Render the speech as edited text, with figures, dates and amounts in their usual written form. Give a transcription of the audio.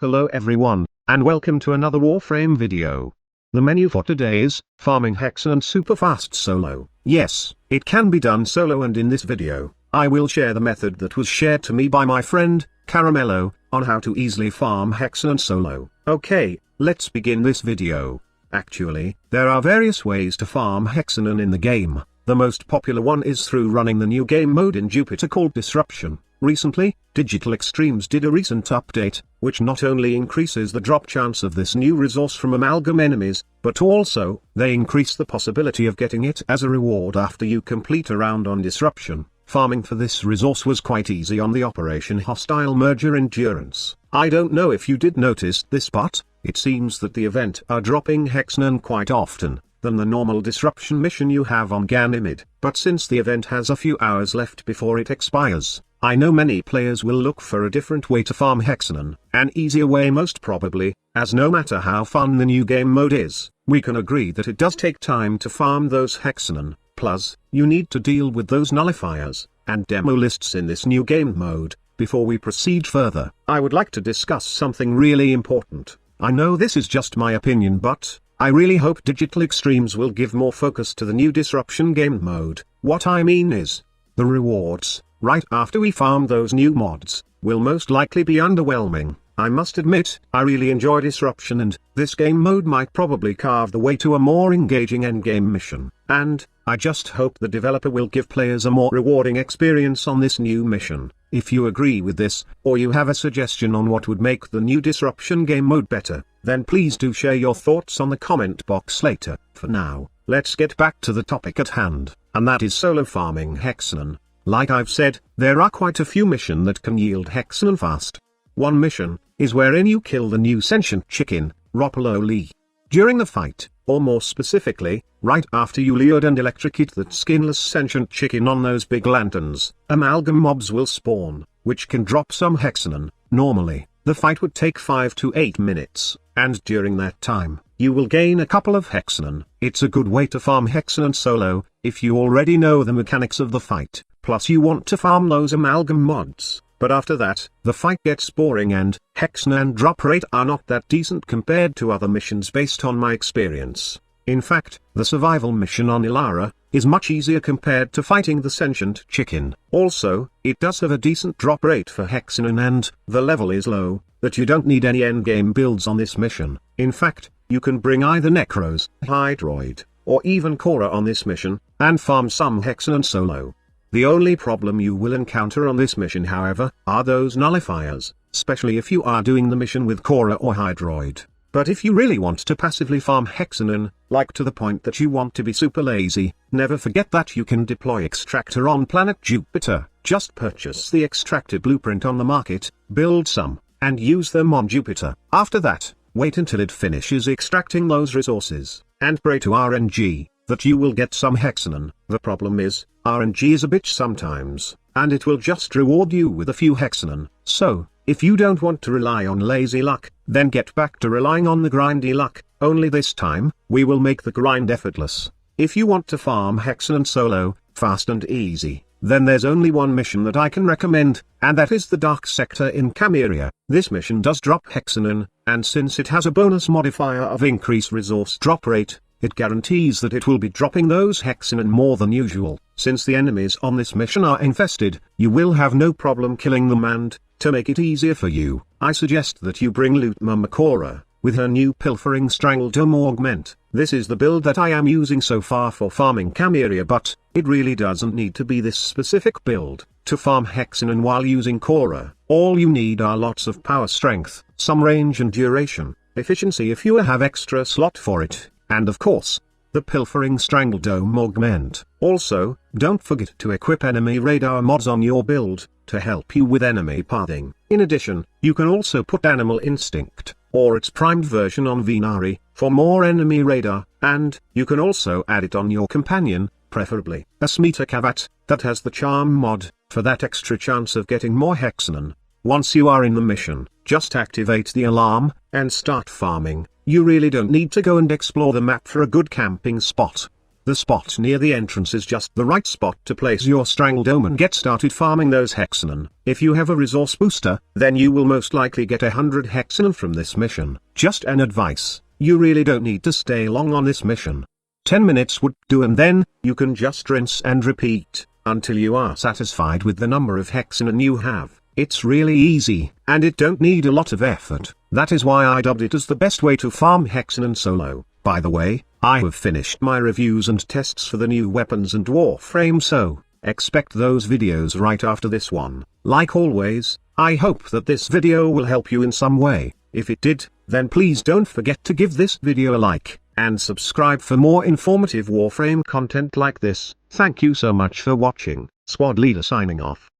Hello everyone, and welcome to another Warframe video. The menu for today is, farming Hexenon super fast solo. Yes, it can be done solo, and in this video, I will share the method that was shared to me by my friend, Caramello, on how to easily farm Hexenon solo. Okay, let's begin this video. Actually, there are various ways to farm Hexenon in the game. The most popular one is through running the new game mode in Jupiter called Disruption. Recently, Digital Extremes did a recent update, which not only increases the drop chance of this new resource from amalgam enemies, but also, they increase the possibility of getting it as a reward after you complete a round on Disruption. Farming for this resource was quite easy on the Operation Hostile Merger Endurance. I don't know if you did notice this, but it seems that the event are dropping Hexenon quite often than the normal Disruption mission you have on Ganymede. But since the event has a few hours left before it expires, I know many players will look for a different way to farm Hexenon, an easier way most probably, as no matter how fun the new game mode is, we can agree that it does take time to farm those Hexenon, plus, you need to deal with those nullifiers, and demo lists in this new game mode. Before we proceed further, I would like to discuss something really important. I know this is just my opinion, but I really hope Digital Extremes will give more focus to the new Disruption game mode. What I mean is, the rewards, right after we farm those new mods, will most likely be underwhelming. I must admit, I really enjoy Disruption, and this game mode might probably carve the way to a more engaging endgame mission. And I just hope the developer will give players a more rewarding experience on this new mission. If you agree with this, or you have a suggestion on what would make the new Disruption game mode better, then please do share your thoughts on the comment box later. For now, let's get back to the topic at hand, and that is solo farming Hexenon. Like I've said, there are quite a few missions that can yield Hexenon fast. One mission is wherein you kill the new sentient chicken, Ropaloli. During the fight, or more specifically, right after you lured and electrocute that skinless sentient chicken on those big lanterns, amalgam mobs will spawn, which can drop some Hexenon. Normally, the fight would take 5 to 8 minutes, and during that time, you will gain a couple of Hexenon. It's a good way to farm Hexenon solo, if you already know the mechanics of the fight, plus you want to farm those amalgam mods. But after that, the fight gets boring, and Hexenon drop rate are not that decent compared to other missions based on my experience. In fact, the survival mission on Ilara is much easier compared to fighting the sentient chicken. Also, it does have a decent drop rate for Hexenon, and the level is low, that you don't need any endgame builds on this mission. In fact, you can bring either Necros, Hydroid, or even Cora on this mission, and farm some Hexenon solo. The only problem you will encounter on this mission, however, are those nullifiers, especially if you are doing the mission with Cora or Hydroid. But if you really want to passively farm Hexenon, like to the point that you want to be super lazy, never forget that you can deploy Extractor on planet Jupiter. Just purchase the Extractor blueprint on the market, build some, and use them on Jupiter. After that, wait until it finishes extracting those resources, and pray to RNG that you will get some Hexenon. The problem is, RNG is a bitch sometimes, and it will just reward you with a few Hexenon. So, if you don't want to rely on lazy luck, then get back to relying on the grindy luck, only this time, we will make the grind effortless. If you want to farm Hexenon solo, fast and easy, then there's only one mission that I can recommend, and that is the Dark Sector in Cameria. This mission does drop Hexenon, and since it has a bonus modifier of increased resource drop rate, it guarantees that it will be dropping those Hexenon more than usual. Since the enemies on this mission are infested, you will have no problem killing them, and, to make it easier for you, I suggest that you bring Loot Mama Cora, with her new Pilfering Strangledome augment. This is the build that I am using so far for farming Cameria, but it really doesn't need to be this specific build to farm Hexenon while using Cora. All you need are lots of power strength, some range and duration, efficiency if you have extra slot for it, and of course, the Pilfering Strangledome augment. Also, don't forget to equip enemy radar mods on your build, to help you with enemy pathing. In addition, you can also put Animal Instinct, or its primed version on Venari, for more enemy radar, and you can also add it on your companion, preferably a Smita Kavat, that has the charm mod, for that extra chance of getting more Hexenon. Once you are in the mission, just activate the alarm, and start farming. You really don't need to go and explore the map for a good camping spot. The spot near the entrance is just the right spot to place your Strangledome and get started farming those Hexenon. If you have a resource booster, then you will most likely get 100 Hexenon from this mission. Just an advice, you really don't need to stay long on this mission. 10 minutes would do, and then you can just rinse and repeat until you are satisfied with the number of Hexenon you have. It's really easy, and it don't need a lot of effort. That is why I dubbed it as the best way to farm Hexenon solo. By the way, I have finished my reviews and tests for the new weapons and Warframe, so expect those videos right after this one. Like always, I hope that this video will help you in some way. If it did, then please don't forget to give this video a like, and subscribe for more informative Warframe content like this. Thank you so much for watching. Squad Leader signing off.